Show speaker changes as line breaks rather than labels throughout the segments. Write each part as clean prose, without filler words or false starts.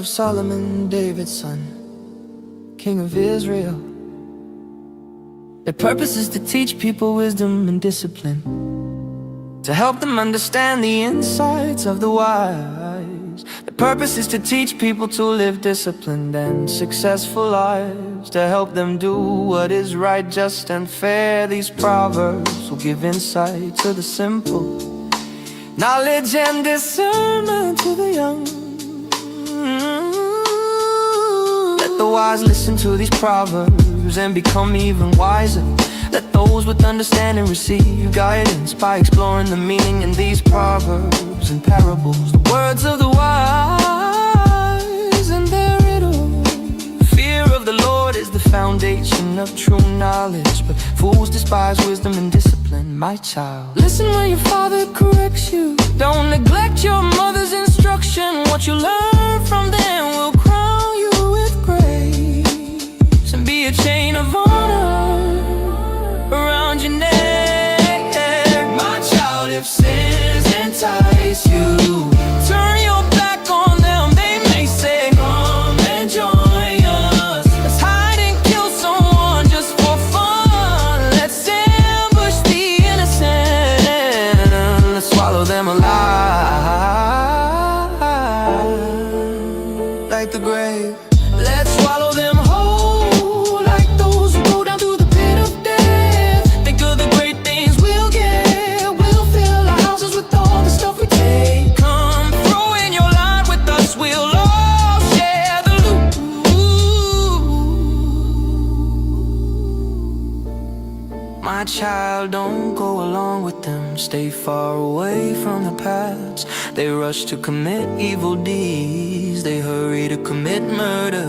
of Solomon, David's son, King of Israel. Their purpose is to teach people wisdom and discipline, to help them understand the insights of the wise. The purpose is to teach people to live disciplined and successful lives, to help them do what is right, just and fair. These proverbs will give insight to the simple, knowledge and discernment to the young. Let the wise listen to these proverbs and become even wiser. Let those with understanding receive guidance by exploring the meaning in these proverbs and parables, the words of the wise and their riddles. Fear of the Lord is the foundation of true knowledge, but fools despise wisdom and discipline. My child, listen when your father corrects you. Don't neglect your mother's instruction. What you learn from them will crown you with grace and be a chain of honor around your neck. My child, if sins entice you, turn your back on them. They may say, come and join us. Let's hide and kill someone just for fun. Let's ambush the innocent. Let's swallow them alive like the grave. Let's swallow them whole like those who go down to the pit of death. Think of the great things we'll get. We'll fill our houses with all the stuff we take. Come throw in your lot with us. We'll all share the loot. My child, don't go along with them. Stay far away from the paths. They rush to commit evil deeds. They hurry to commit murder.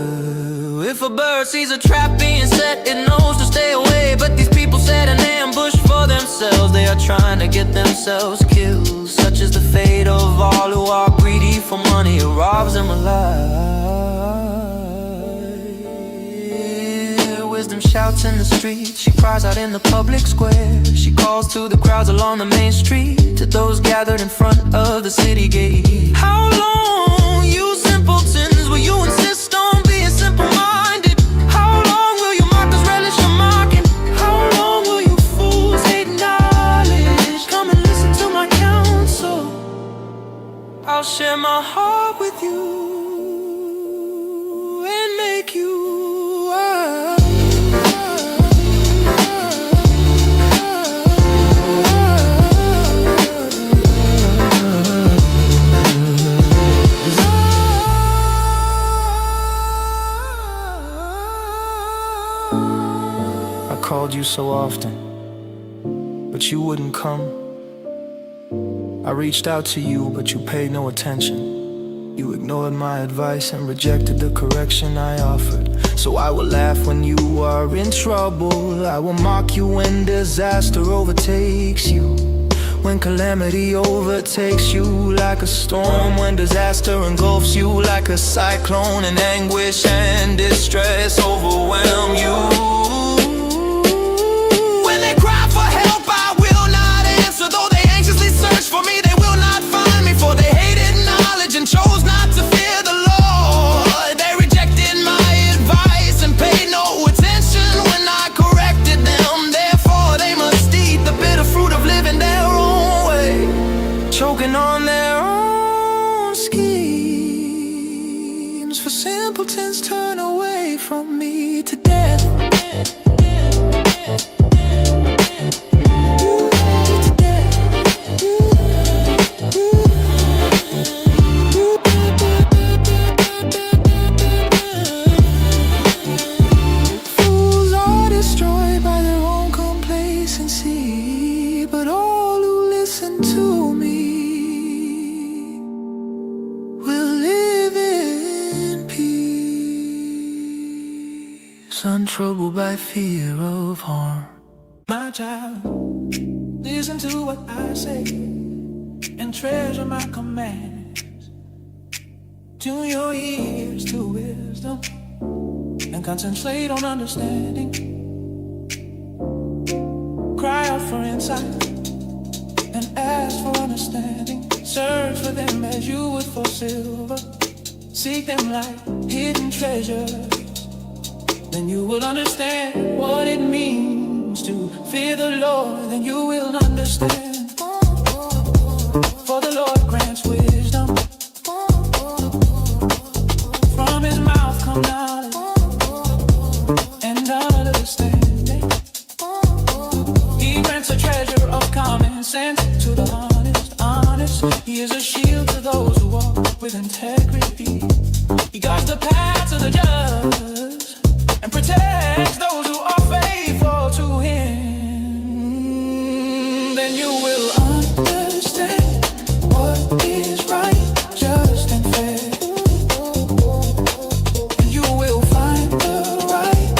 If a bird sees a trap being set, it knows to stay away. But these people set an ambush for themselves. They are trying to get themselves killed. Such is the fate of all who are greedy for money. It robs them alive. Wisdom shouts in the street. She cries out in the public square. She calls to the crowds along the main street, to those gathered in front of the city gate. How long, you simpletons, will you insist on being simple-minded? How long will you mockers relish your mocking? How long will you fools hate knowledge? Come and listen to my counsel. I'll share my heart with you and make you wise. I called you so often, but you wouldn't come. I reached out to you, but you paid no attention. You ignored my advice and rejected the correction I offered. So I will laugh when you are in trouble. I will mock you when disaster overtakes you, when calamity overtakes you like a storm, when disaster engulfs you like a cyclone, and anguish and distress overwhelm you. When they cry for help, I will not answer. Though they anxiously search for me, they will not find me. For they hated knowledge and chose not to fear the Lord. They rejected my advice and paid no attention when I corrected them. Therefore they must eat the bitter fruit of living their own way, choking on their own schemes. For simpletons turn away from me to death. Fools are destroyed by their own complacency, but all who listen to me will live in peace, untroubled by fear of harm. My child, listen to what I say and treasure my commands. Tune your ears to wisdom and concentrate on understanding. Cry out for insight and ask for understanding. Search for them as you would for silver. Seek them like hidden treasures. Then you will understand what it means to fear the Lord. Then you will understand. For the Lord grants wisdom. From his mouth come knowledge and understanding. He grants a treasure of common sense to the honest. He is a shield to those who walk with integrity. He guards the paths of the just and protects those who are faithful to him. Then you will understand what is right, just and fair. And you will find the right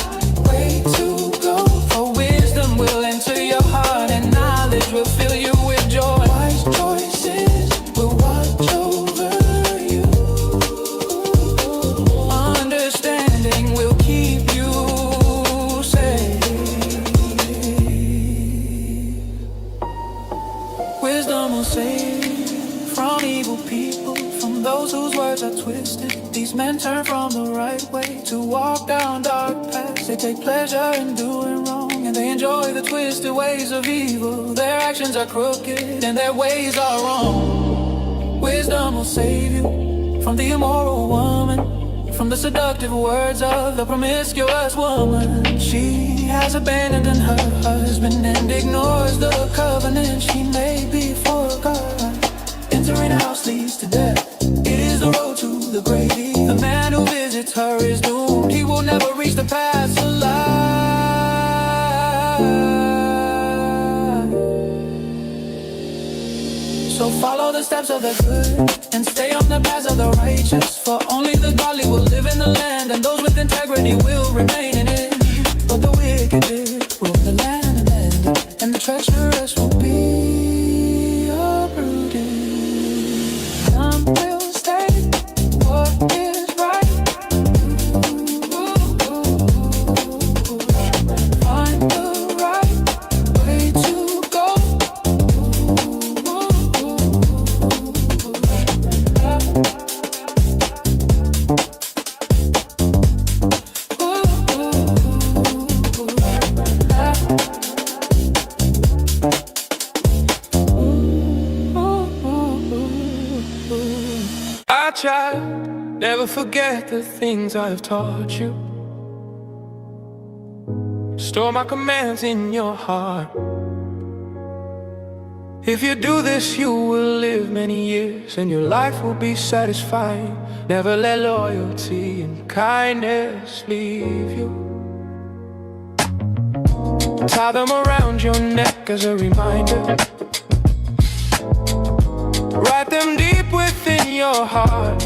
way to go. For wisdom will enter your heart, and knowledge will fill you with joy. Wise choices will watch over you. Understanding will keep you safe. Wisdom will save from evil people, from those whose words are twisted. These men turn from the right way to walk down dark paths. They take pleasure in doing wrong, and they enjoy the twisted ways of evil. Their actions are crooked and their ways are wrong. Wisdom will save you from the immoral woman, from the seductive words of the promiscuous woman. She has abandoned her husband and ignores the covenant she made before God. Entering a house leads to death. It is the road to the grave. The man who visits her is doomed. He will never reach the path to life. So follow the steps of the good and stay on the paths of the righteous. For only the godly will live in the land, and those with integrity will remain in it. But the wicked will the land and the treacherous will be uprooted. Some will stay what is right. Find the right way to go. I try, never forget the things I have taught you. Store my commands in your heart. If you do this, you will live many years, and your life will be satisfying. Never let loyalty and kindness leave you. Tie them around your neck as a reminder. Write them deep within your heart.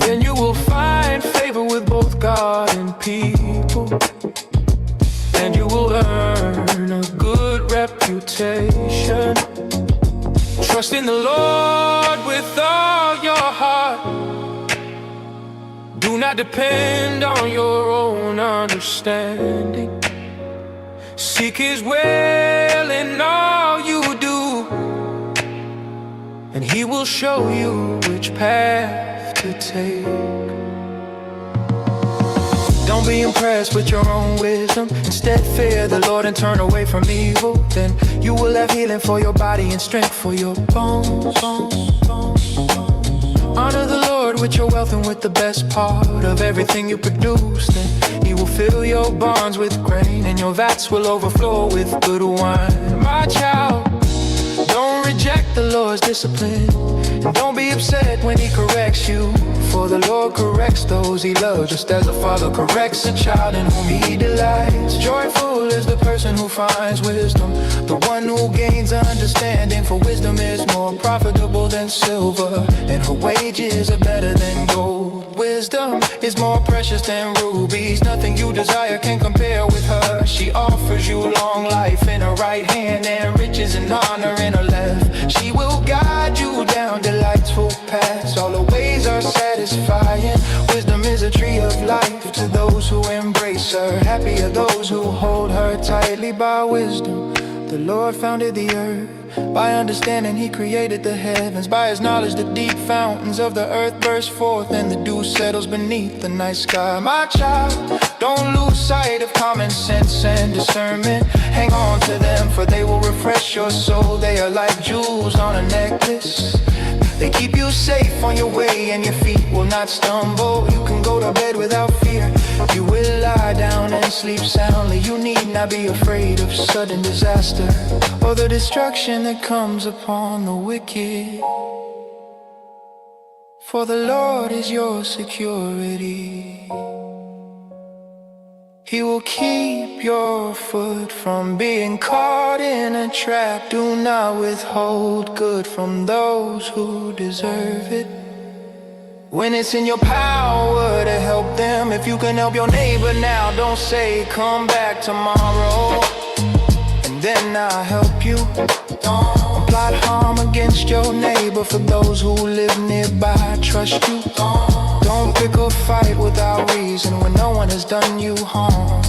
Then you will find favor with both God and people, and you will earn a good reputation. Trust in the Lord with all your heart. Do not depend on your own understanding. Seek his will in all you do, and he will show you which path to take. Don't be impressed with your own wisdom. Instead, fear the Lord and turn away from evil. Then you will have healing for your body and strength for your bones. Honor the Lord with your wealth and with the best part of everything you produce. Then he will fill your barns with grain, and your vats will overflow with good wine. My child, don't reject the Lord's discipline, and don't be upset when he corrects you. For the Lord corrects those he loves, just as a father corrects a child in whom he delights. Joyful is the person who finds wisdom, the one who gains understanding. For wisdom is more profitable than silver, and her wages are better than gold. Wisdom is more precious than rubies. Nothing you desire can compare with her. She offers you long life in her right hand, and riches and honor in her left. She will guide you down delightful paths. All her ways are satisfying. Wisdom is a tree of life to those who embrace her. Happy are those who hold her tightly by wisdom. The Lord founded the earth. By understanding he created the heavens. By his knowledge the deep fountains of the earth burst forth, and the dew settles beneath the night sky. My child, don't lose sight of common sense and discernment. Hang on to them, for they will refresh your soul. They are like jewels on a necklace. They keep you safe on your way, and your feet will not stumble. You can go to bed without fear. You will lie down and sleep soundly. You need not be afraid of sudden disaster or the destruction that comes upon the wicked. For the Lord is your security. He will keep your foot from being caught in a trap. Do not withhold good from those who deserve it. When it's in your power to help them, if you can help your neighbor now, don't say come back tomorrow and then I'll help you. Don't plot harm against your neighbor. For those who live nearby, trust you. Don't pick a fight without reason when no one has done you harm.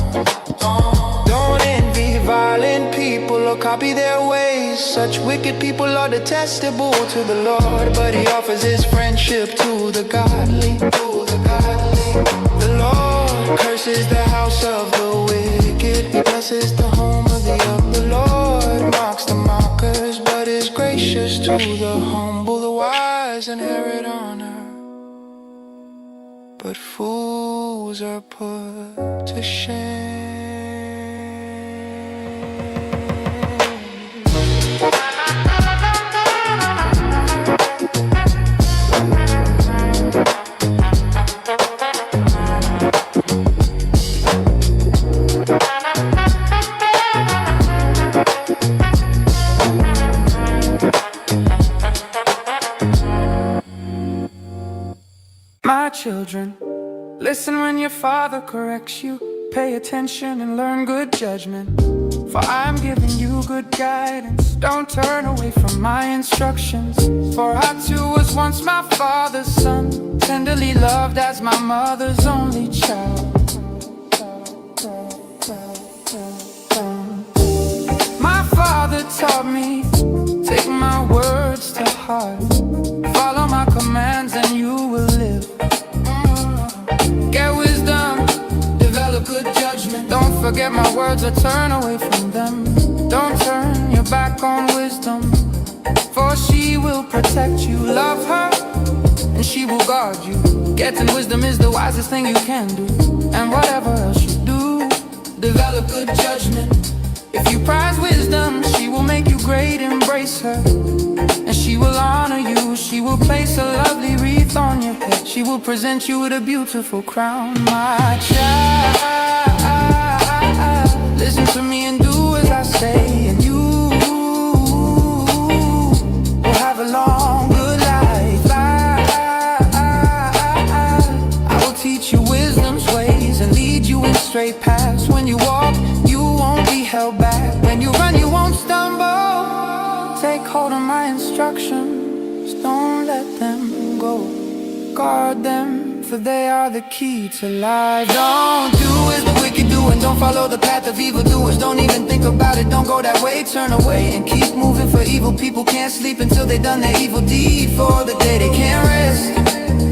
Don't envy violent people or copy their ways. Such wicked people are detestable to the Lord, but he offers his friendship to the godly. The Lord curses the house of the wicked. He blesses the home of the young. The Lord mocks the mockers, but is gracious to the humble. The wise inherit honor, but fools are put to shame. My children, listen when your father corrects you. Pay attention and learn good judgment, for I'm giving you good guidance. Don't turn away from my instructions, for I too was once my father's son, tenderly loved as my mother's only child. My father taught me, take my words to heart. Follow my commands and you will live. Get wisdom, develop good judgment. Don't forget my words or turn away from them. Don't turn your back on wisdom, for she will protect you. Love her and she will guard you. Getting wisdom is the wisest thing you can do. And whatever else you do, develop good judgment. If you prize wisdom, she will make you great. Embrace her and she will honor you. She will place a lovely wreath on your head. She will present you with a beautiful crown. My child, listen to me and do as I say, and you will have a long, good life. I will teach you wisdom's ways and lead you in straight paths. When you walk, you won't be held back. When you run, you won't stumble. Take hold of my instructions, don't let them go. Guard them, for they are the key to life. Don't do as the wicked do, and don't follow the path of evildoers. Don't even think about it, don't go that way. Turn away and keep moving, for evil people can't sleep until they've done their evil deed. For the day they can't rest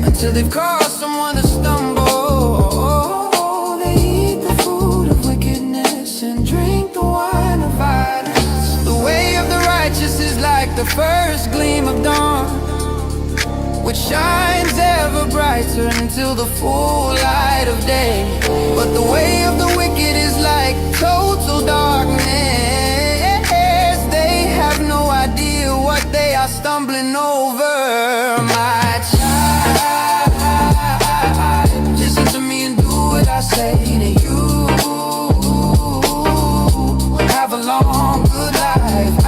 until they've caused someone to stumble. They eat the food of wickedness and drink the wine of violence. The way of the righteous is like the first gleam of dawn, which shines ever brighter until the full light of day. But the way of the wicked is like total darkness. They have no idea what they are stumbling over. My child, listen to me and do what I say, and you will have a long, good life. I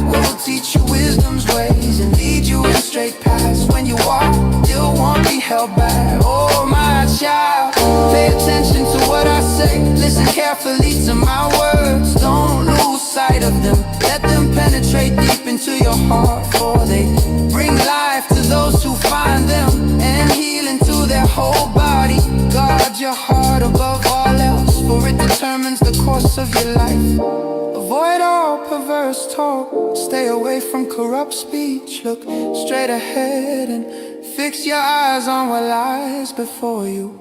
will teach you wisdom's ways and lead you in straight paths. When you walk, you won't be held back. Oh, my child, pay attention to what I say. Listen carefully to my words. Don't lose sight of them. Let them penetrate deep into your heart, for they bring life to those who find them, and healing to their whole body. Guard your heart above all else, for it determines the course course of your life. Avoid all perverse talk, stay away from corrupt speech. Look straight ahead and fix your eyes on what lies before you.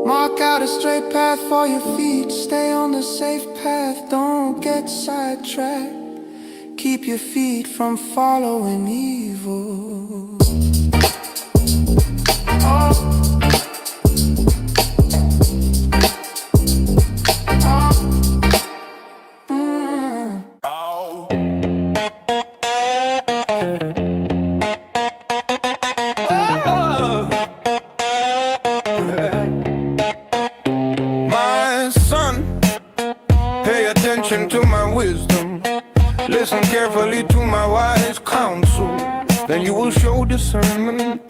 Mark out a straight path for your feet, stay on the safe path, don't get sidetracked. Keep your feet from following evil.
My son, pay attention to my wisdom. Listen carefully to my wise counsel. Then you will show discernment,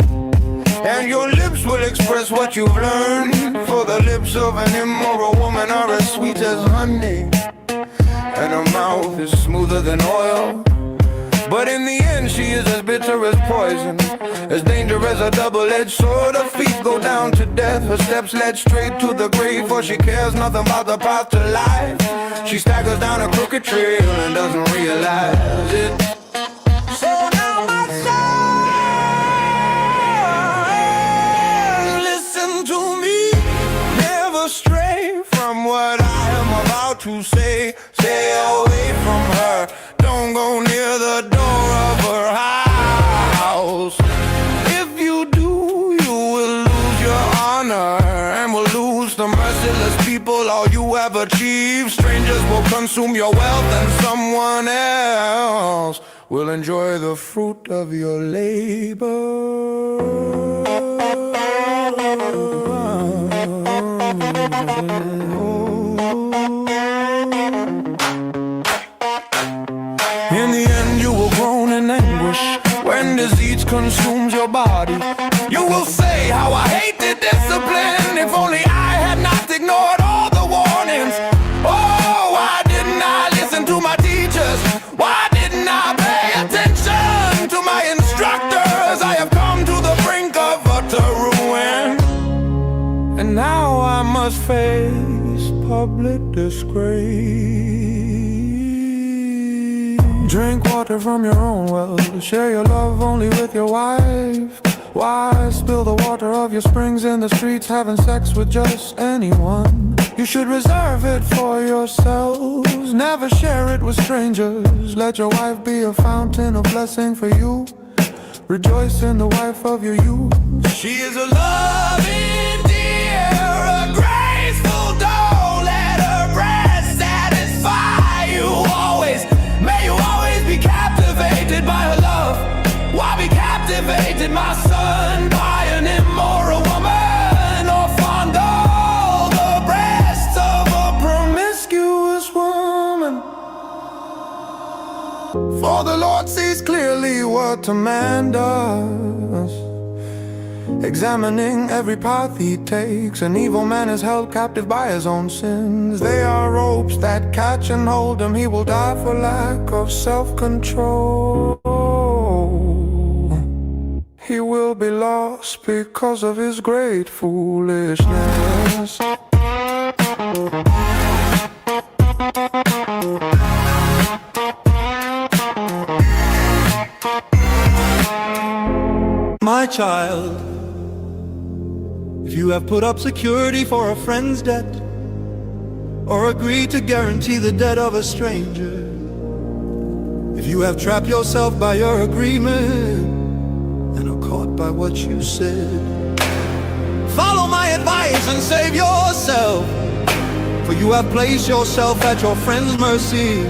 and your lips will express what you've learned. For the lips of an immoral woman are as sweet as honey, and her mouth is smoother than oil. But in the end she is as bitter as poison, as dangerous as a double-edged sword. Her feet go down to death, her steps lead straight to the grave. For she cares nothing about the path to life. She staggers down a crooked trail and doesn't realize it. So now my son, listen to me. Never stray from what I am about to say. Stay away from her, don't go near the door of her house. If you do, you will lose your honor, and will lose the merciless people all you have achieved. Strangers will consume your wealth, and someone else will enjoy the fruit of your labor. In the end you will groan in anguish when disease consumes your body. You will say, how I hate the discipline. If only I had not ignored all the warnings. Oh, why didn't I listen to my teachers? Why didn't I pay attention to my instructors? I have come to the brink of utter ruin, and now I must face public disgrace. Drink water from your own well, share your love only with your wife. Why spill the water of your springs in the streets, having sex with just anyone? You should reserve it for yourselves, never share it with strangers. Let your wife be a fountain of blessing for you. Rejoice in the wife of your youth. She is a loving dear, a graceful doe. Let her breast satisfy you always. May you always be captivated by her love. Why be captivated, my son, by an immoral woman, or fondle the breasts of a promiscuous woman? For the Lord sees clearly what a man does, examining every path he takes. An evil man is held captive by his own sins. They are ropes that catch and hold him. He will die for lack of self-control. He will be lost because of his great foolishness.
My child, if you have put up security for a friend's debt, or agreed to guarantee the debt of a stranger, if you have trapped yourself by your agreement and are caught by what you said, follow my advice and save yourself, for you have placed yourself at your friend's mercy.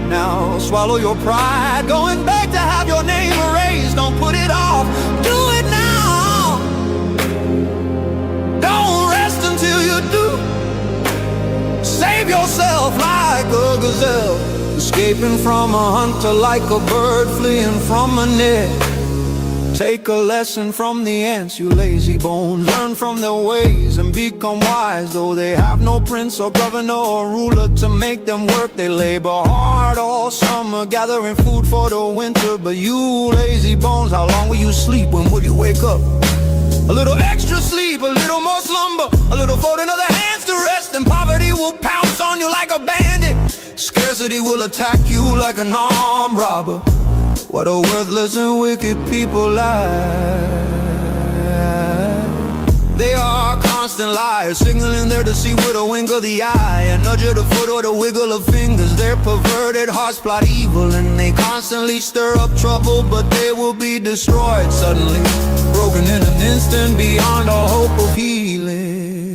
Now swallow your pride, go and beg to have your name erased. Don't put it off, do it now. Don't rest until you do. Save yourself like a gazelle, escaping from a hunter, like a bird fleeing from a net. Take a lesson from the ants, you lazy bones. Learn from their ways and become wise. Though they have no prince or governor or ruler to make them work, they labor hard all summer, gathering food for the winter. But you lazy bones, how long will you sleep? When will you wake up? A little extra sleep, a little more slumber, a little folding of the hands to rest, and poverty will pounce on a bandit. Scarcity will attack you like an armed robber. What a worthless and wicked people lie. They are constant liars, signaling their deceit with a wink of the eye, a nudge of the foot or the wiggle of fingers. Their perverted hearts plot evil, and they constantly stir up trouble, but they will be destroyed suddenly, broken in an instant beyond all hope of healing.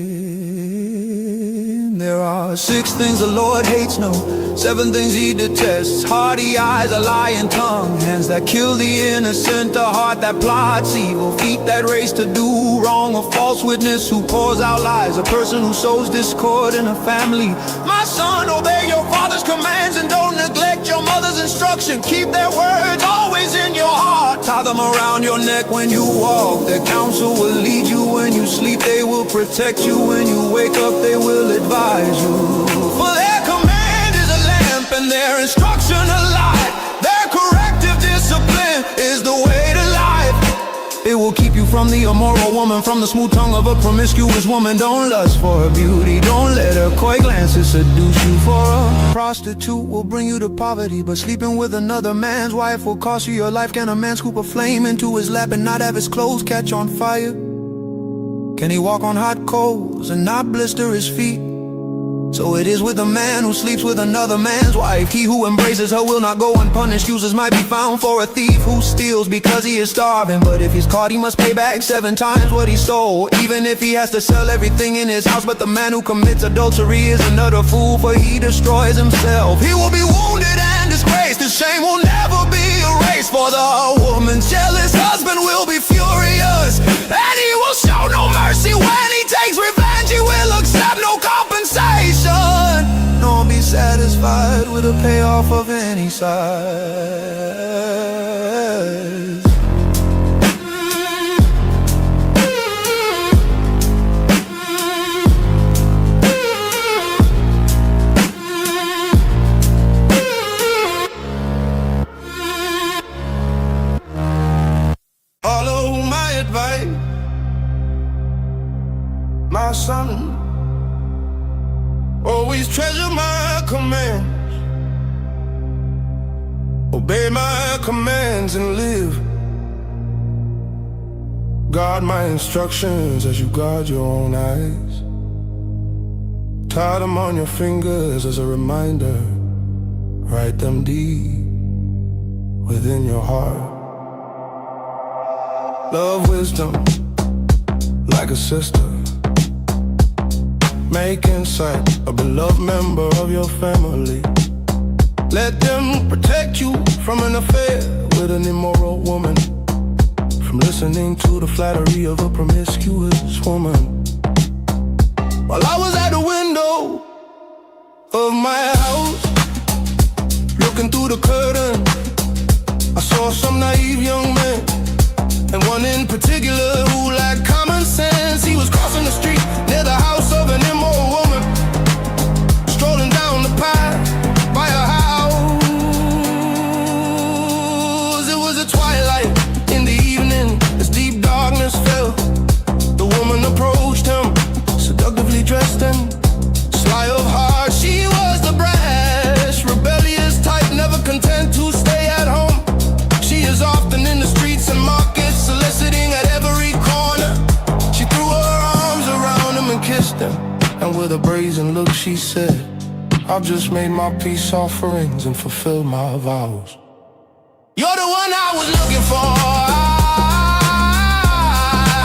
There are 6 things the Lord hates, no, 7 things he detests: haughty eyes, a lying tongue, hands that kill the innocent, a heart that plots evil, feet that race to do wrong, a false witness who pours out lies, a person who sows discord in a family. My son, obey your father's commands and don't neglect your mother's instruction. Keep their words always in your heart, tie them around your neck when you walk. Their counsel will lead you when you sleep, they will protect you when you wake up, they will advise you. For their command is a lamp and their instruction a light. Their corrective discipline is the way to life. It will keep you from the immoral woman, from the smooth tongue of a promiscuous woman. Don't lust for her beauty, don't let her coy glances seduce you. For a prostitute will bring you to poverty, but sleeping with another man's wife will cost you your life. Can a man scoop a flame into his lap and not have his clothes catch on fire? Can he walk on hot coals and not blister his feet? So it is with a man who sleeps with another man's wife. He who embraces her will not go unpunished. Excuses might be found for a thief who steals because he is starving, but if he's caught he must pay back 7 times what he stole, even if he has to sell everything in his house. But the man who commits adultery is another fool, for he destroys himself. He will be wounded and disgraced, his shame will never be erased. For the woman's jealous husband will be furious, and he will show no mercy. When he takes revenge, he will accept no compensation, nor be satisfied with a payoff of any size. Follow my advice, my son. Always treasure my commands, obey my commands and live. Guard my instructions as you guard your own eyes. Tie them on your fingers as a reminder. Write them deep within your heart. Love wisdom like a sister. Make insight a beloved member of your family. Let them protect you from an affair with an immoral woman, from listening to the flattery of a promiscuous woman. While I was at the window of my house, looking through the curtain, I saw some naive young men, and one in particular who lacked common sense. He was crossing the street near the house of an immoral woman, strolling down the path by a house. It was a twilight in the evening as deep darkness fell. The woman approached him, seductively dressed and sly of heart. She was the brash, rebellious type, never content to stay at home. She is often in the streets and markets, soliciting at every corner. She threw her arms around him and kissed him, and with a brazen look she said, I've just made my peace offerings and fulfilled my vows. You're the one I was looking for.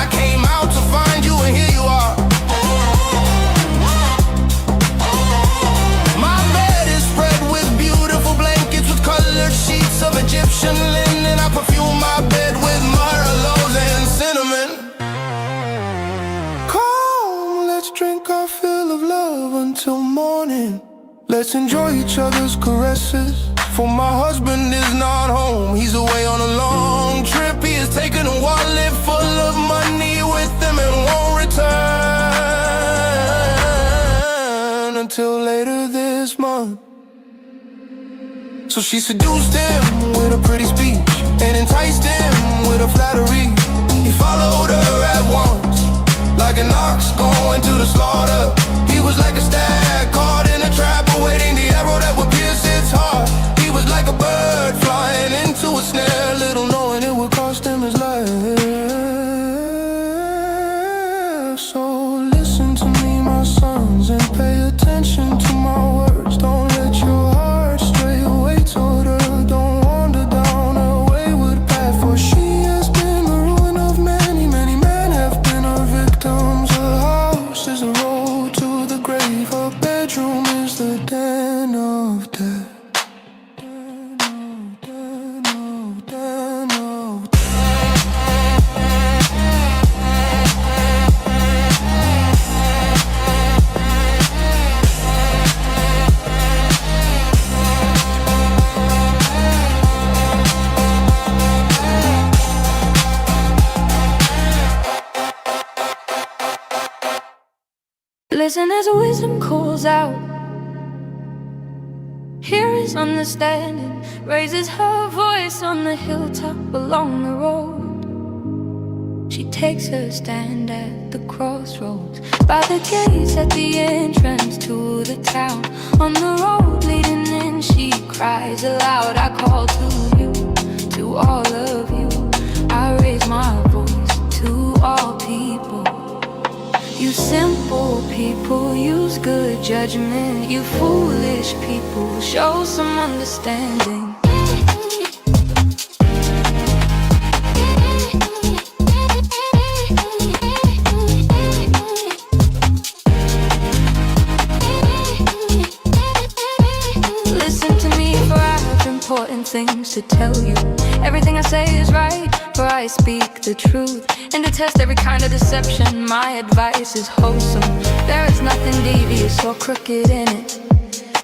I came out to find you and here you are. My bed is spread with beautiful blankets with colored sheets of Egyptian linen. I perfume my bed with myrrh, aloes, and cinnamon. Come, let's drink our fill of love until morning. Let's enjoy each other's caresses, for my husband is not home. He's away on a long trip. He has taken a wallet full of money with him and won't return until later this month. So she seduced him with a pretty speech and enticed him with a flattery. He followed her at once, like an ox going to the slaughter. He was like a stag caught in a trap, away
Listen as wisdom calls out. Here is understanding, raises her voice on the hilltop along the road. She takes her stand at the crossroads, by the gates at the entrance to the town. On the road leading in, she cries aloud, I call to you, to all of you. I raise my voice to all people. You simple people, use good judgment. You foolish people, show some understanding. Listen to me, for I have important things to tell you. Everything I say is right, for I speak the truth. And detest every kind of deception, my advice is wholesome. There is nothing devious or crooked in it.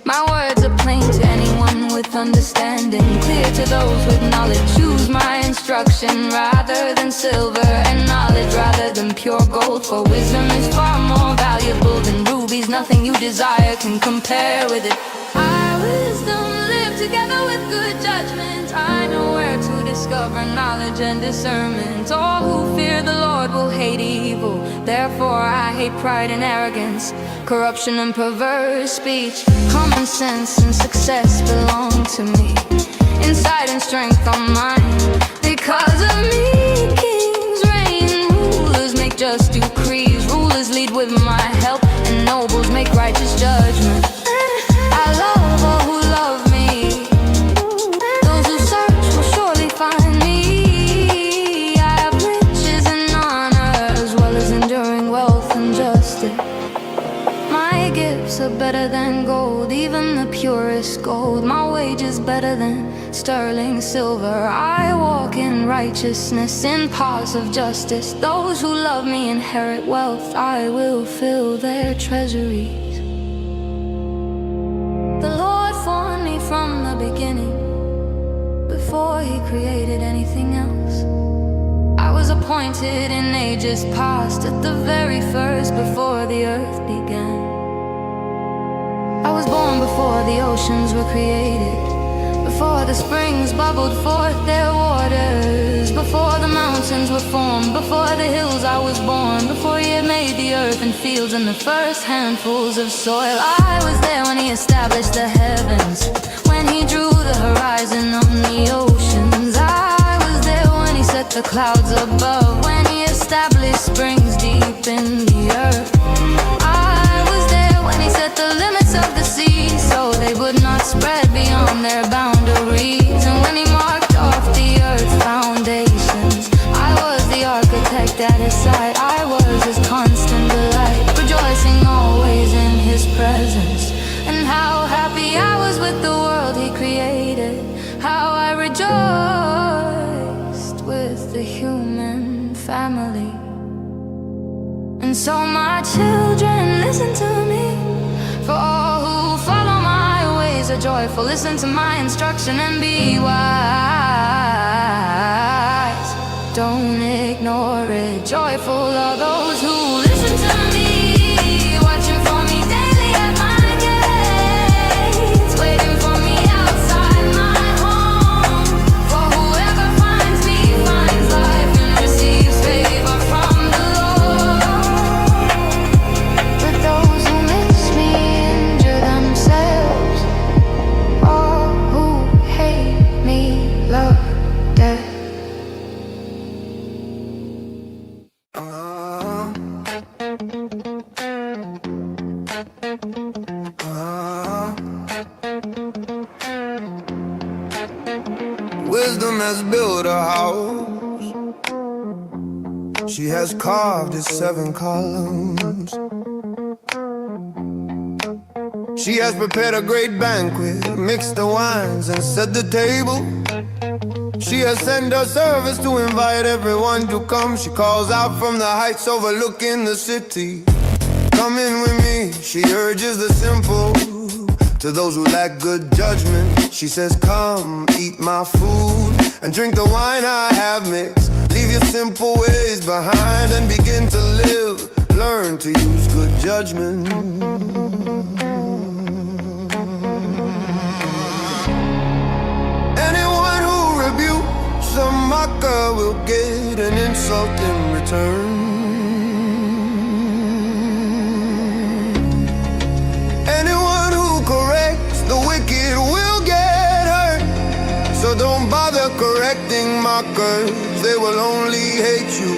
My words are plain to anyone with understanding, clear to those with knowledge. Choose my instruction rather than silver, and knowledge rather than pure gold. For wisdom is far more valuable than rubies. Nothing you desire can compare with it. Our wisdom live together with good judgment. I know where to discover knowledge and discernment. All who fear the Lord will hate evil. Therefore I hate pride and arrogance, corruption and perverse speech. Common sense and success belong to me. Insight and strength are mine. Because of me, kings reign, rulers make just decrees. Rulers lead with my help, and nobles make righteous judgment. I love all who love me. Those who search will surely find me. I have riches and honor, as well as enduring wealth and justice. My gifts are better than gold, even the purest gold. My wage is better than sterling silver. I walk in righteousness, in paths of justice. Those who love me inherit wealth. I will fill their treasuries. The Lord formed me from the beginning, before He created anything else. I was appointed in ages past, at the very first, before the earth began. I was born before the oceans were created, before the springs bubbled forth their waters, before the mountains were formed, before the hills I was born, before He had made the earth and fields and the first handfuls of soil. I was there when He established the heavens, when He drew the horizon on the oceans. I was there when He set the clouds above, when He established springs deep in the earth. I was there when He set the limits of the sea, so they would not spread beyond their boundaries. And when He marked off the earth's foundations, I was the architect at His side. I was His constant delight, rejoicing always in His presence. And how happy I was with the world He created, how I rejoiced with the human family. And so my children, listen to me, for all who follow my ways are joyful. Listen to my instruction and be wise. Don't ignore it. Joyful are those who listen to me, watching for me daily at my gates, waiting for me outside my home. For whoever finds me finds life and receives favor from the Lord. But those who miss me injure themselves. All who hate me love death.
Wisdom has built a house. She has carved its 7 columns. She has prepared a great banquet, mixed the wines and set the table. She has sent her servants to invite everyone to come. She calls out from the heights overlooking the city. Come in with me, she urges the simple. To those who lack good judgment, she says, come, eat my food and drink the wine I have mixed. Leave your simple ways behind and begin to live.
learn to use good judgment. Anyone who rebukes a mocker will get an insult in return. Anyone who corrects the wicked will get hurt. So don't bother correcting mockers, they will only hate you.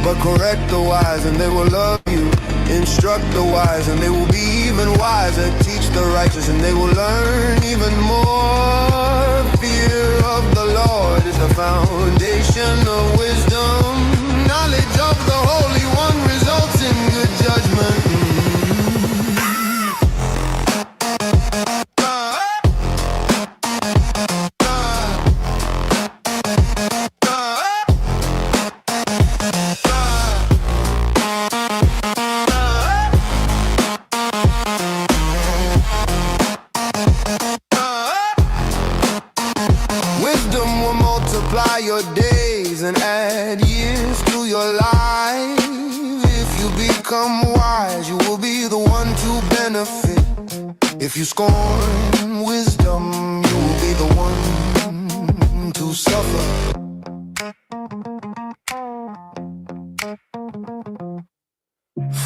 But correct the wise and they will love you. Instruct the wise and they will be even wiser. Teach the righteous and they will learn even more. Fear of the Lord is the foundation of wisdom. Knowledge of the Holy One results in good judgment. Wisdom will multiply your days and add years to your life. If you become wise, you will be the one to benefit. If you scorn wisdom, you will be the one to suffer.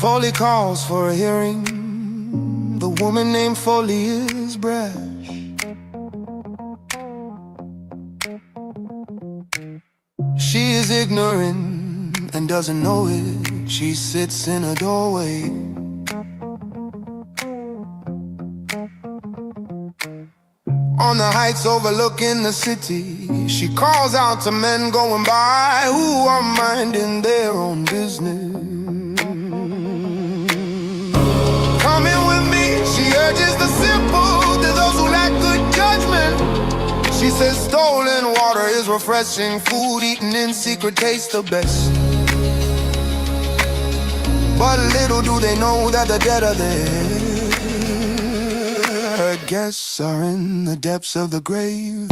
Folly calls for a hearing. The woman named Folly is brash. She is ignorant and doesn't know it. She sits in a doorway. On the heights overlooking the city, she calls out to men going by who are minding their own business. Come in with me, she urges the simple, to those who lack good judgment. She says stolen water is refreshing, food eaten in secret tastes the best. But little do they know that the dead are there. Her guests are in the depths of the grave.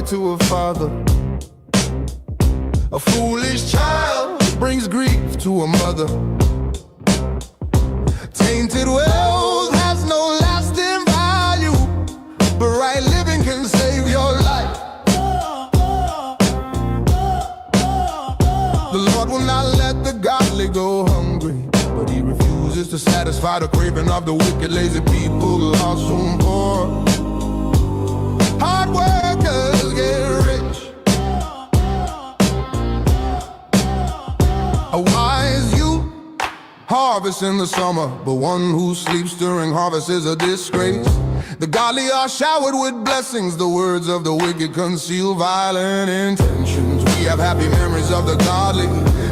To a father, a foolish child brings grief to a mother. Tainted wealth has no lasting value, but right living can save your life. The Lord will not let the godly go hungry, but He refuses to satisfy the craving of the wicked. Lazy people are soon poor. Hard workers get rich. A wise youth harvests in the summer, but one who sleeps during harvest is a disgrace. The godly are showered with blessings, the words of the wicked conceal violent intentions. We have happy memories of the godly,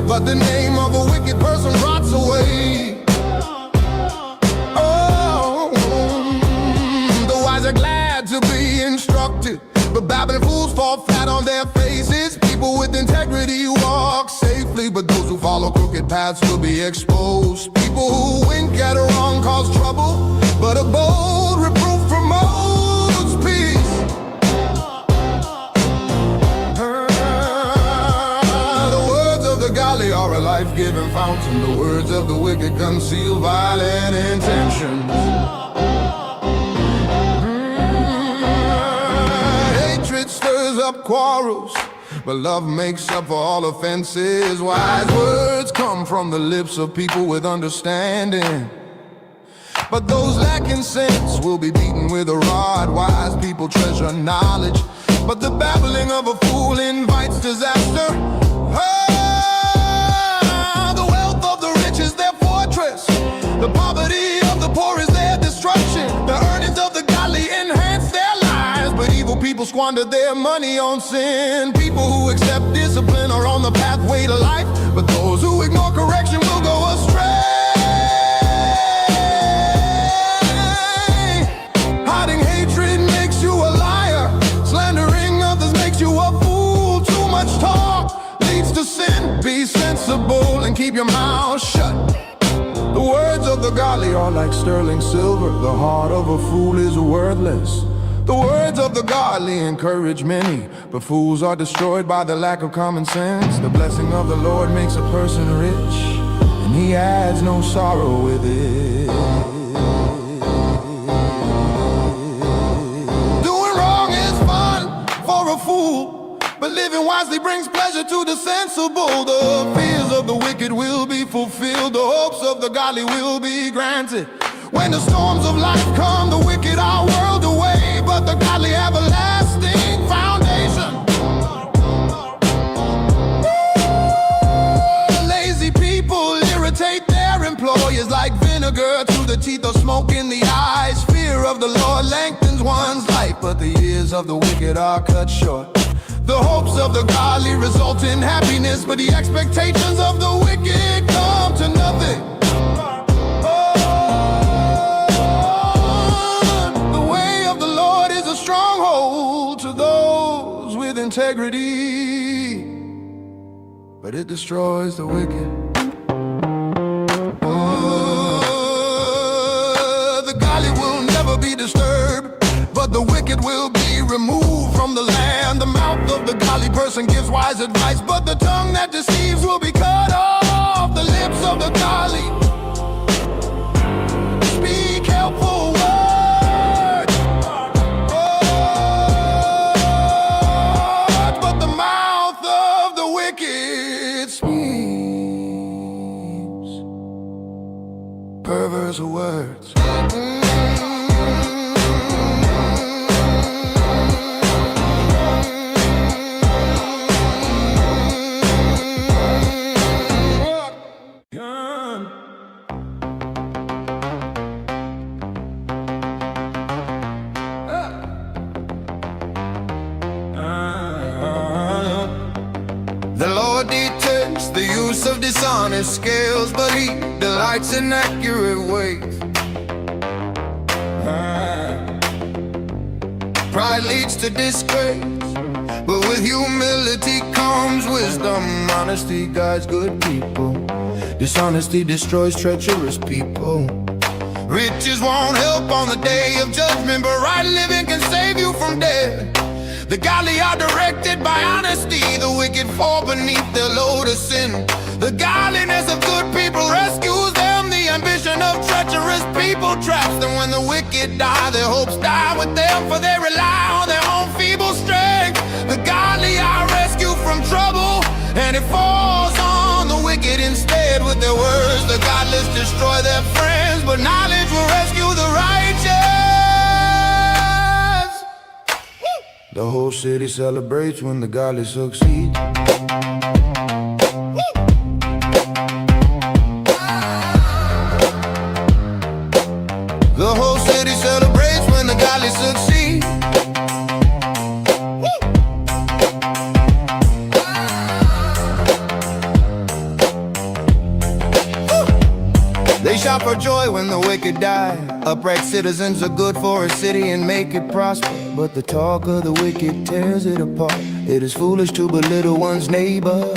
but the name of a wicked person rots away. Oh, the wise are glad to be instructed, but babbling fools fall flat on their faces. People with integrity walk safely, but those who follow crooked paths will be exposed. People who wink at a wrong cause trouble, but a bold reproof promotes peace. The words of the godly are a life-giving fountain. The words of the wicked conceal violent intentions. Stirs up quarrels, but love makes up for all offenses. Wise words come from the lips of people with understanding, but those lacking sense will be beaten with a rod. Wise people treasure knowledge, but the babbling of a fool invites disaster. The wealth of the rich is their fortune. squander their money on sin. People who accept discipline are on the pathway to life, but those who ignore correction will go astray. Hiding hatred makes you a liar. Slandering others makes you a fool. Too much talk leads to sin. Be sensible and keep your mouth shut. The words of the godly are like sterling silver. The heart of a fool is worthless. The words of the godly encourage many, but fools are destroyed by the lack of common sense. The blessing of the Lord makes a person rich, and he adds no sorrow with it. Doing wrong is fun for a fool, but living wisely brings pleasure to the sensible. The fears of the wicked will be fulfilled. The hopes of the godly will be granted. When the storms of life come, the wicked are whirled away, but the godly have a lasting foundation. Lazy people irritate their employers like vinegar to the teeth or smoke in the eyes. Fear of the Lord lengthens one's life, but the years of the wicked are cut short. The hopes of the godly result in happiness, but the expectations of the wicked come to nothing. Stronghold to those with integrity, but it destroys the wicked. The godly will never be disturbed, but the wicked will be removed from the land. The mouth of the godly person gives wise advice, but the tongue that deceives will be cut off. The lips of the godly speak helpful words, perverse words. The Lord detests the use of dishonest scales, but he delights in accurate weights. Pride leads to disgrace, but with humility comes wisdom. Honesty guides good people. Dishonesty destroys treacherous people. Riches won't help on the day of judgment, but right living can save you from death. The godly are directed by honesty. The wicked fall beneath their load of sin. The godliness of good people rescues them. The ambition of treacherous people traps them. When the wicked die, their hopes die with them, for they rely on their own feeble strength. The godly are rescued from trouble, and it falls on the wicked instead. With their words, the godless destroy their friends, but knowledge will rescue the righteous. The whole city celebrates when the godly succeed. The whole city celebrates when the godly succeed. They shout for joy when the wicked die. Upright citizens are good for a city and make it prosper, but the talk of the wicked tears it apart. It is foolish to belittle one's neighbor.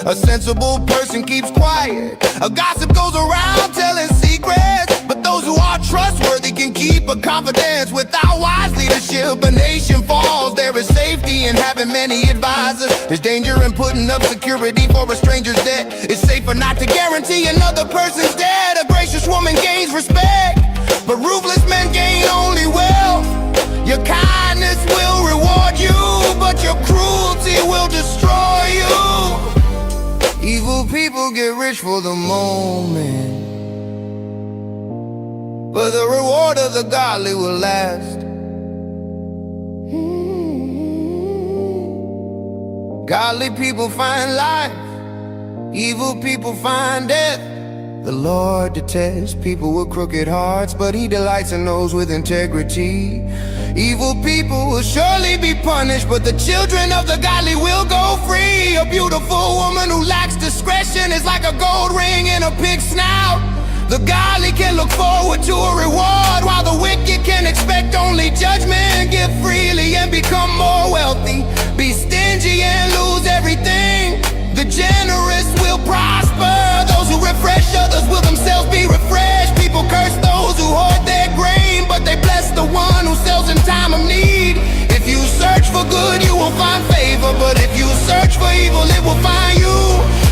A sensible person keeps quiet. A gossip goes around telling secrets, but those who are trustworthy can keep a confidence. Without wise leadership, a nation falls. There is safety in having many advisors. There's danger in putting up security for a stranger's debt. It's safer not to guarantee another person's debt. A gracious woman gains respect, but ruthless men gain only wealth. Your kindness will reward you, but your cruelty will destroy you. Evil people get rich for the moment, but the reward of the godly will last. Godly people find life, evil people find death. The Lord detests people with crooked hearts, but He delights in those with integrity. Evil people will surely be punished, but the children of the godly will go free. A beautiful woman who lacks discretion is like a gold ring in a pig's snout. The godly can look forward to a reward, while the wicked can expect only judgment. Give freely and become more wealthy. Be stingy and lose everything. The generous will prosper. Those who refresh others will themselves be refreshed. People curse those who hoard their grain, but they bless the one who sells in time of need. If you search for good, you will find favor, but if you search for evil, it will find you.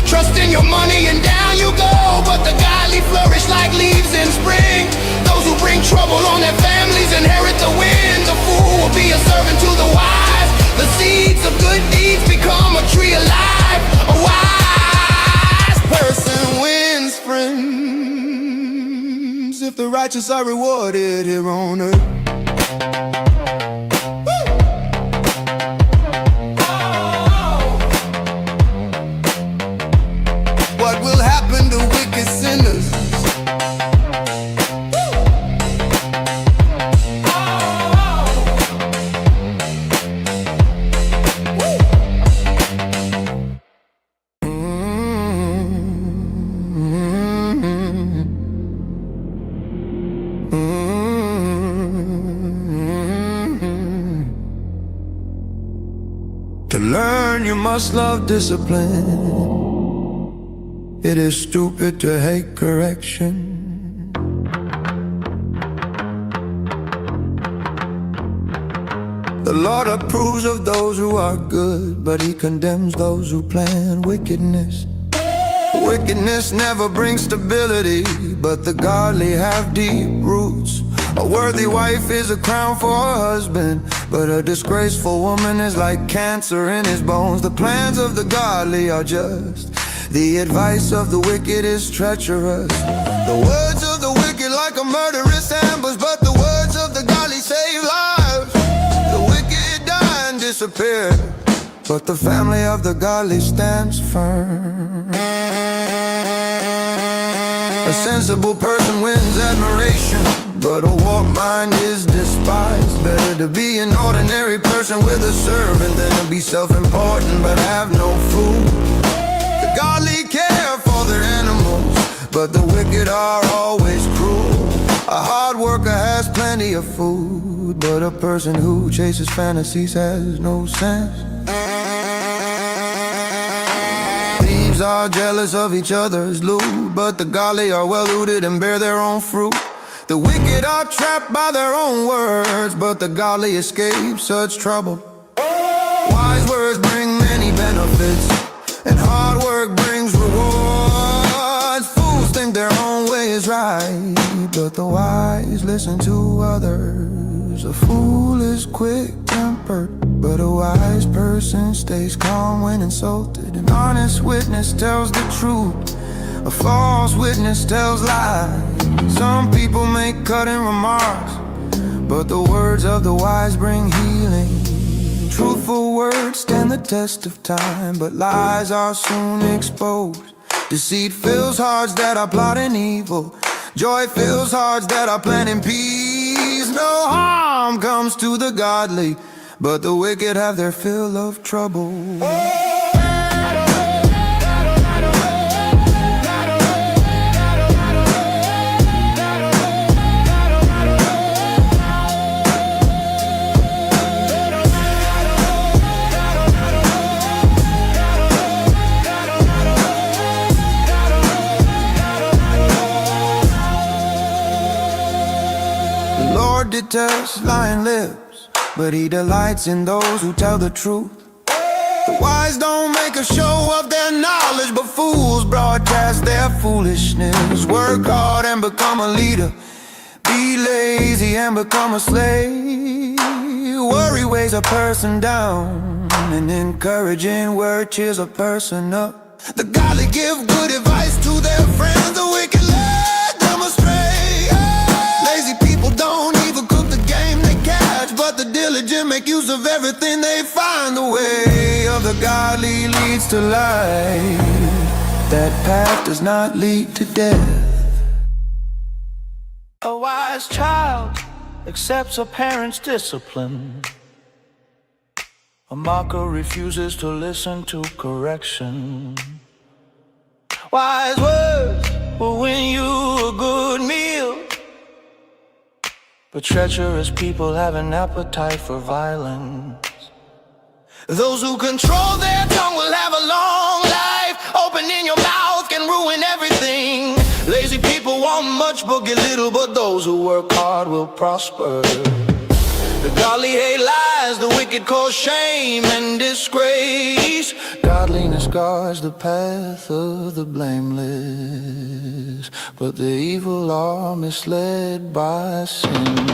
Trust in your money and down you go, but the godly flourish like leaves in spring. Those who bring trouble on their families inherit the wind. The fool will be a servant to the wise. The seeds of good deeds become a tree alive. A wise person wins friends if the righteous are rewarded here on earth. What will happen to wicked sinners? To learn, you must love discipline. It is stupid to hate correction. The Lord approves of those who are good, but He condemns those who plan wickedness. Wickedness never brings stability, but the godly have deep roots. A worthy wife is a crown for her husband, but a disgraceful woman is like cancer in his bones. The plans of the godly are just, the advice of the wicked is treacherous. The words of the wicked like a murderous ambush, but the words of the godly save lives. The wicked die and disappear, but the family of the godly stands firm. A sensible person wins admiration, but a warped mind is despised. Better to be an ordinary person with a servant than to be self-important but have no food. The godly care for their animals, but the wicked are always cruel. A hard worker has plenty of food, but a person who chases fantasies has no sense. Thieves are jealous of each other's loot, but the godly are well-looted and bear their own fruit. The wicked are trapped by their own words, but the godly escape such trouble. Wise words bring many benefits, and hard work brings rewards. Fools think their own way is right, but the wise listen to others. A fool is quick-tempered, but a wise person stays calm when insulted. An honest witness tells the truth, a false witness tells lies. Some people make cutting remarks, but the words of the wise bring healing. Truthful words stand the test of time, but lies are soon exposed. Deceit fills hearts that are plotting evil. Joy fills hearts that are planning peace. No harm comes to the godly, but the wicked have their fill of trouble. The Lord detests lying lips, but He delights in those who tell the truth. The wise don't make a show of their knowledge, but fools broadcast their foolishness. Work hard and become a leader, be lazy and become a slave. Worry weighs a person down, and encouraging word cheers a person up. The godly give good advice to their friends, the wicked lead them astray. Lazy people don't even cook the game they catch, but the diligent make use of everything they find. The way of the godly leads to life, that path does not lead to death.
A wise child accepts a parent's discipline. A mocker refuses to listen to correction. Wise words will win you a good meal, but treacherous people have an appetite for violence. Those who control their tongue will have a long life. Opening your mouth can ruin everything. Lazy people want much but get little, but those who work hard will prosper. The godly hate lies, the wicked cause shame and disgrace. Godliness guards the path of the blameless, but the evil are misled by sin.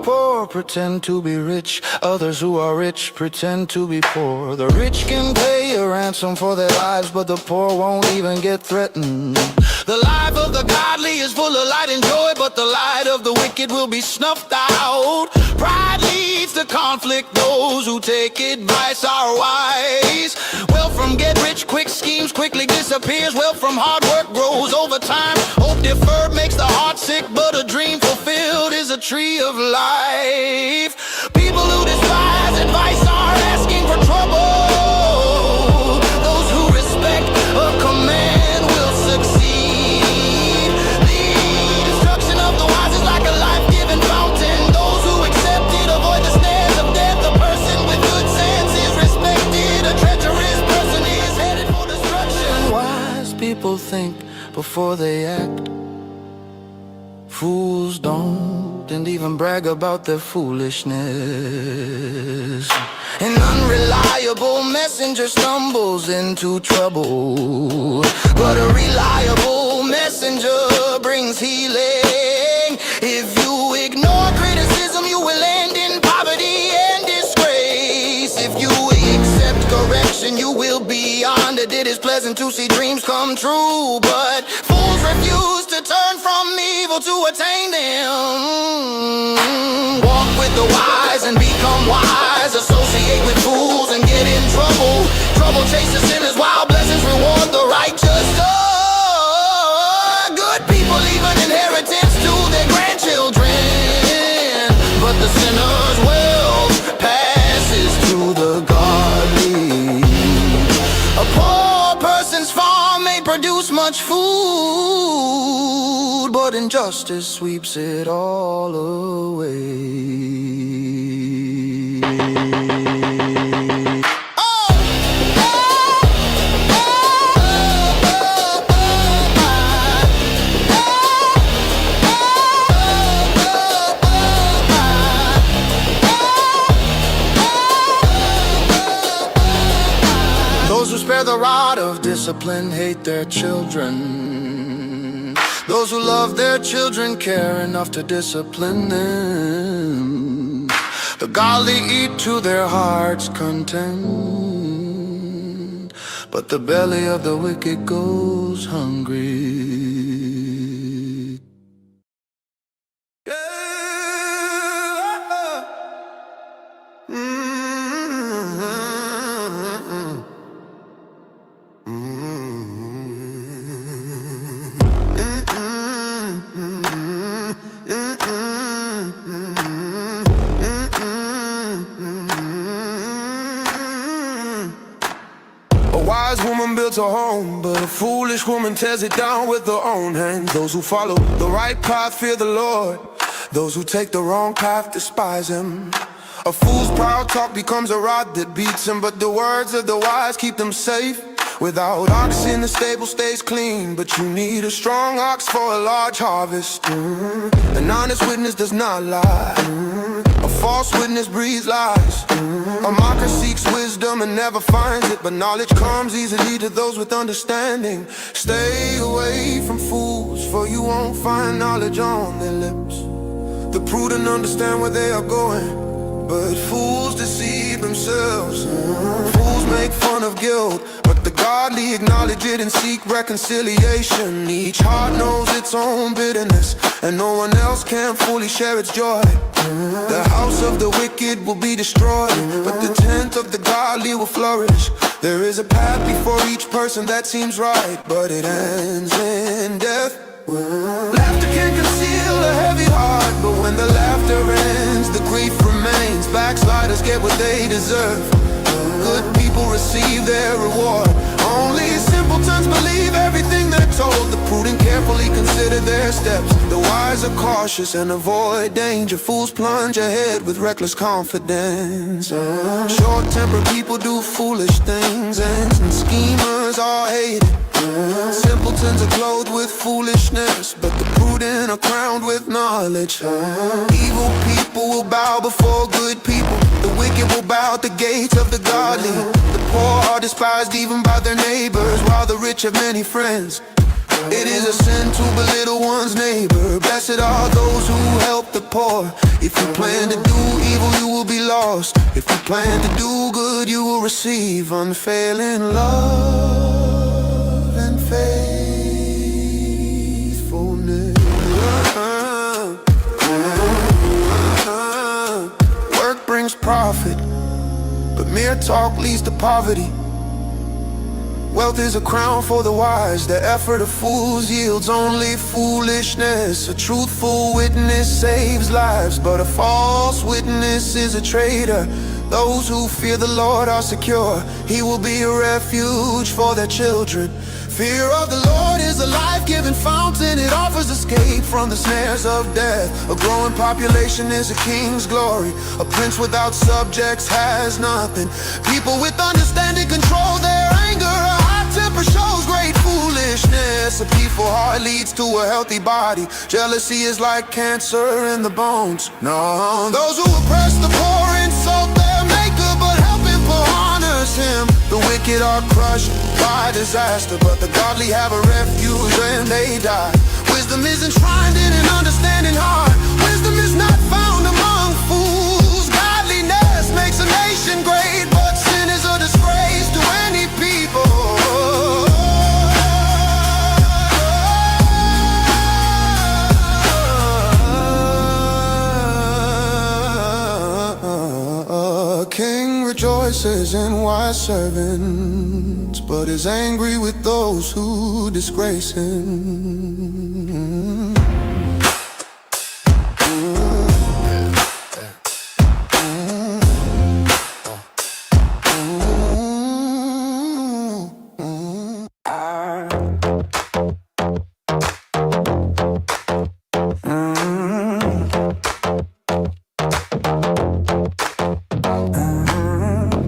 Poor pretend to be rich, others who are rich pretend to be poor. The rich can pay a ransom for their lives, but the poor won't even get threatened. The life of the godly is full of light and joy, but the light of the wicked will be snuffed out. Pride leads to conflict, those who take advice are wise. Wealth from get rich quick schemes quickly disappears. Wealth from hard work grows over time. Hope deferred makes the heart sick, but a dream fulfilled is a tree of life. People who despise advice are asking for trouble. Those who respect a command will succeed. The destruction of the wise is like a life-giving fountain. Those who accept it avoid the snares of death. A person with good sense is respected. A treacherous person is headed for destruction. Wise people think before they act. Fools don't, and even brag about their foolishness. An unreliable messenger stumbles into trouble, but a reliable messenger brings healing. If you ignore criticism, you will end in poverty and disgrace. If you accept correction, you will be honored. It is pleasant to see dreams come true, but fools refuse to turn from evil to attain them. Walk with the wise and become wise. Associate with fools and get in trouble. Trouble chases sinners while blessings reward the righteous. Good people leave an inheritance to their grandchildren, but the sinner's wealth passes to the godly. A poor person's farm may produce much food, but injustice sweeps it all away. Those who spare the rod of discipline hate their children. Those who love their children care enough to discipline them. The godly eat to their heart's content, but the belly of the wicked goes hungry.
A wise woman builds a home, but a foolish woman tears it down with her own hands. Those who follow the right path fear the Lord. Those who take the wrong path despise him. A fool's proud talk becomes a rod that beats him, but the words of the wise keep them safe. Without oxen, the stable stays clean, but you need a strong ox for a large harvest. An honest witness does not lie. A false witness breathes lies. A mocker seeks wisdom and never finds it, but knowledge comes easily to those with understanding. Stay away from fools, for you won't find knowledge on their lips. The prudent understand where they are going, but fools deceive themselves. Fools make fun of guilt, but the godly acknowledge it and seek reconciliation. Each heart knows its own bitterness,
and no one else can fully share its joy. The house of the wicked will be destroyed, but the tent of the godly will flourish. There is a path before each person that seems right, but it ends in death. Laughter can conceal a heavy heart, but when the laughter ends, the grief remains. Backsliders get what they deserve. Good people receive their reward. Only simpletons believe everything they're told. The prudent carefully consider their steps. The wise are cautious and avoid danger. Fools plunge ahead with reckless confidence. Short-tempered people do foolish things, and schemers are hated. Simpletons are clothed with foolishness, but the prudent are crowned with knowledge. Evil people will bow before good people. The wicked will bow at the gates of the godly. The poor are despised even by their neighbors, while the rich have many friends. It is a sin to belittle one's neighbor. Blessed are those who help the poor. If you plan to do evil, you will be lost. If you plan to do good, you will receive unfailing love and faithfulness. Work brings profit, but mere talk leads to poverty. Wealth is a crown for the wise. The effort of fools yields only foolishness. A truthful witness saves lives, but a false witness is a traitor. Those who fear the Lord are secure. He will be a refuge for their children. Fear of the Lord is a life-giving fountain. It offers escape from the snares of death. A growing population is a king's glory. A prince without subjects has nothing. People with understanding control their anger. A hot temper shows great foolishness. A peaceful heart leads to a healthy body. Jealousy is like cancer in the bones. No, those who oppress the poor insult their maker, but helping poor honors him. The wicked are crushed by disaster, but the godly have a refuge when they die. Wisdom is enshrined in an understanding heart. Wisdom is not found among fools. Godliness makes a nation great, but sin is a disgrace to any people. A king rejoices in wise servants, but is angry with those who disgrace him.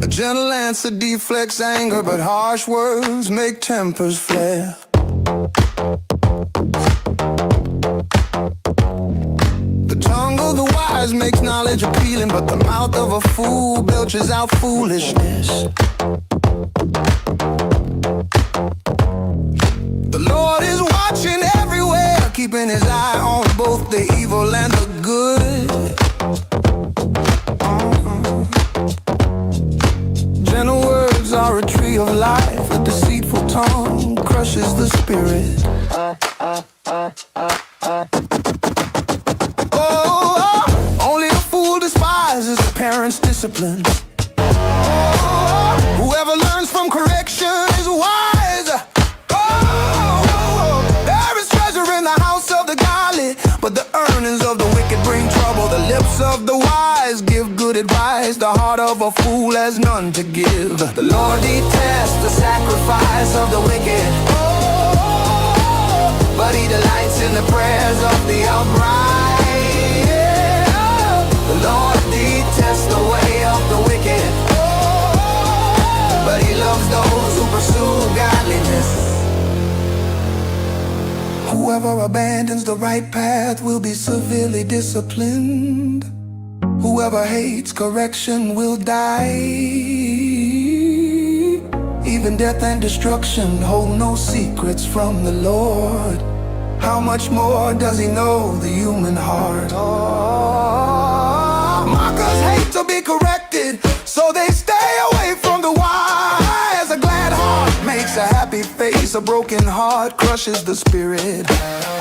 A gentle answer deflects anger, but harsh words make tempers flare. The tongue of the wise makes knowledge appealing, but the mouth of a fool belches out foolishness. The Lord is watching everywhere, keeping his eye on both the evil and the good. Gentle words are a tree of life. A deceitful tongue crushes the spirit. Oh, only a fool despises a parent's discipline. Oh, whoever learns from correction is wise. Oh, there is treasure in the house of the godly, but the earnings of the wicked bring trouble. The lips of the wise give good advice. The heart of a fool has none to give. The Lord detests the sacrifice of the wicked, but he delights in the prayers of the upright. The Lord detests the way of the wicked, but he loves those who pursue godliness. Whoever abandons the right path will be severely disciplined. Whoever hates correction will die. Even death and destruction hold no secrets from the Lord. How much more does he know the human heart? Oh, mockers hate to be corrected, so they stay away from the wise. A glad heart makes a happy face. A broken
heart crushes the spirit.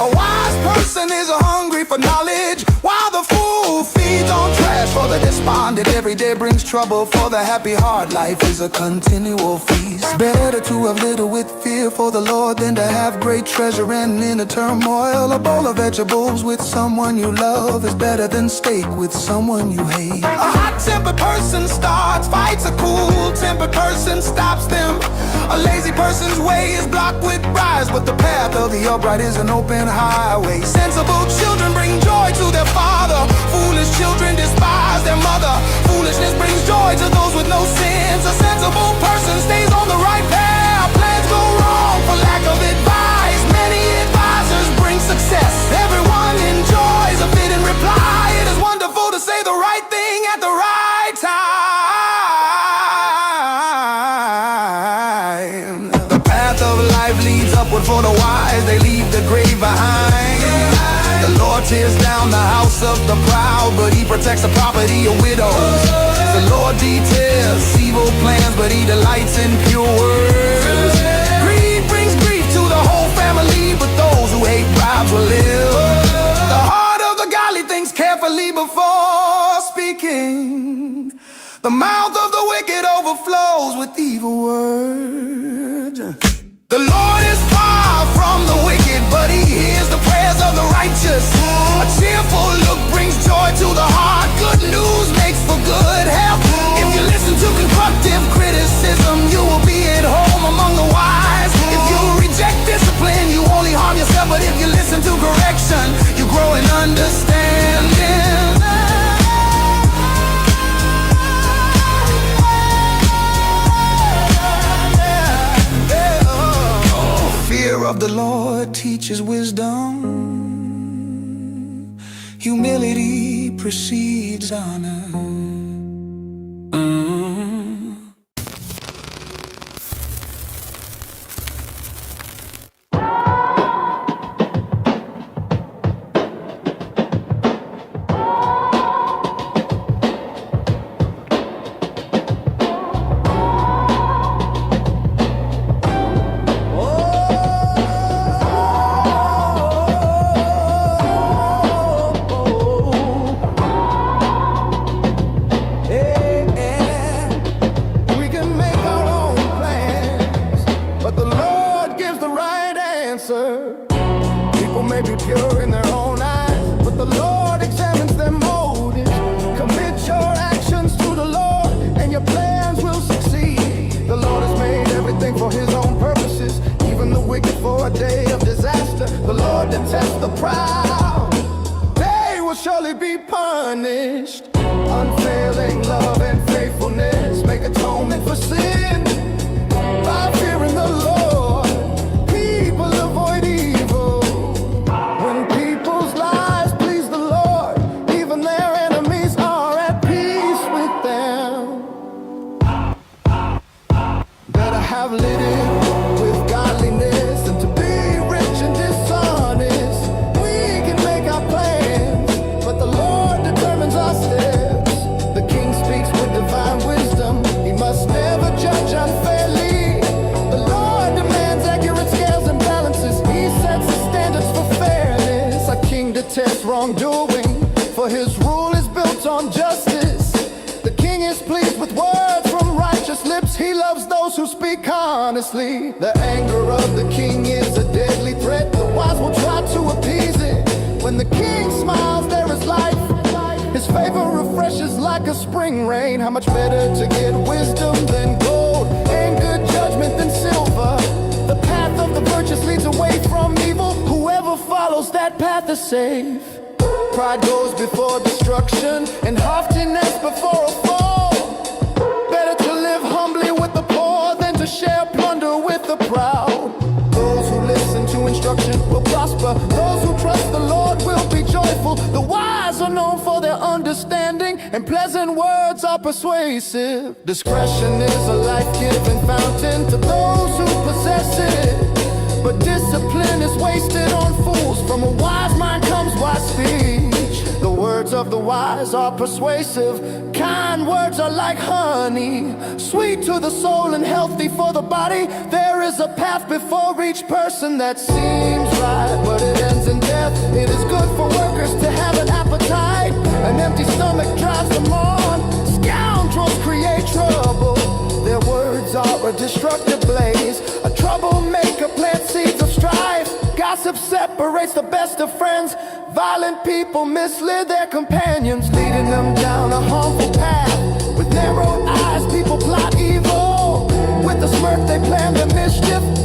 A wise person is hungry for knowledge, while the fool feeds on trash for the despondent. Every day brings trouble for the happy heart. Life is a continual feast. Better to have little with fear for the Lord than to have great treasure and inner turmoil. A bowl of vegetables with someone you love is better than steak with someone you hate. A hot-tempered person starts fights, a cool-tempered person stops them. A lazy person's way is blocked with bribes, but the path of the upright is an open highway. Sensible children bring joy to their father, foolish children despise their mother. Foolishness brings joy to those with no sins. A sensible person stays on the right path. Plans go wrong for lack of advice. Many advisors bring success. Everyone enjoys a fitting reply. It is wonderful to say the right thing at the right time. The path of life leads upward for the wise. They leave the grave behind. The Lord tears down the house of the proud, but He protects the property of widows. The Lord details evil plans, but He delights in pure words. Greed brings grief to the whole family, but those who hate bribes will live. The heart of the godly thinks carefully before speaking. The mouth of the wicked overflows with evil words. The Lord is far from the wicked, but He hears the prayers of the righteous. A cheerful look brings joy to the heart. Good news makes for good health. If you listen to constructive criticism, you will be at home among the wise. If you reject discipline, you only harm yourself. But if you listen to correction, you grow in understanding. Fear of the Lord teaches wisdom. Humility precedes honor. People may be pure in their own eyes, but the Lord examines their motives. Commit your actions to the Lord, and your plans will succeed. The Lord has made everything for His own purposes, even the wicked for a day of disaster. The Lord detests the proud. They will surely be punished. Unfailing love and faithfulness make atonement for sin. By fearing the Lord, avoid evil. When people's lives please the Lord, even their enemies are at peace with them. Better have lived with godliness than to be rich and dishonest. We can make our plans, but the Lord determines our steps. The King speaks with divine wisdom. He must never judge unfairly. The Lord demands accurate scales and balances. He sets the standards for fairness. A king detests wrongdoing, for his rule is built on justice. The king is pleased with words from righteous lips. He loves those who speak honestly. The anger of the king is a deadly threat. The wise will try to appease it. When the king smiles, there is life. His favor refreshes like a spring rain. How much better to get wisdom than gold, and good judgment than silver. The path of the virtuous leads away from evil. Whoever follows that path is safe. Pride goes before destruction, and haughtiness before a fall. Better to live humbly with the poor than to share plunder with the proud. Those who listen to instruction will prosper. Those who trust the Lord will be joyful. The wise are known for their understanding, and pleasant words are persuasive. Discretion is a life-giving fountain to those who possess it, but discipline is wasted on fools. From a wise mind comes wise speech. The word
words of the wise are persuasive. Kind words are like honey, sweet to the soul and healthy for the body. There is a path before each person that seems right, but it ends in death. It is good for workers to have an appetite. An empty stomach drives them on. Scoundrels create trouble. Their words are a destructive blaze. A troublemaker plants seeds of strife. Gossip separates the best of friends. Violent people mislead their companions, leading them down a harmful path. With narrow eyes, people plot evil. With a smirk, they plan their mischief.